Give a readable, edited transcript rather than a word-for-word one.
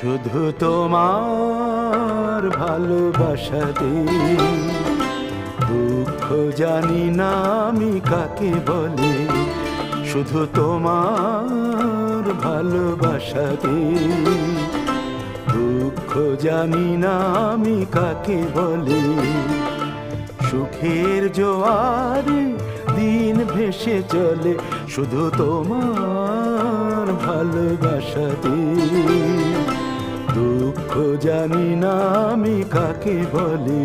শুধু তোমার ভালোবাসাতে দুঃখ জানি না আমি কাকে বলে। শুধু তোমার ভালোবাসাতে দুঃখ জানি না আমি কাকে বলে। সুখের জোয়ারে দিন ভেসে চলে শুধু তোমার ভালোবাসাতে দুঃখ জানি না আমি কাকে বলে।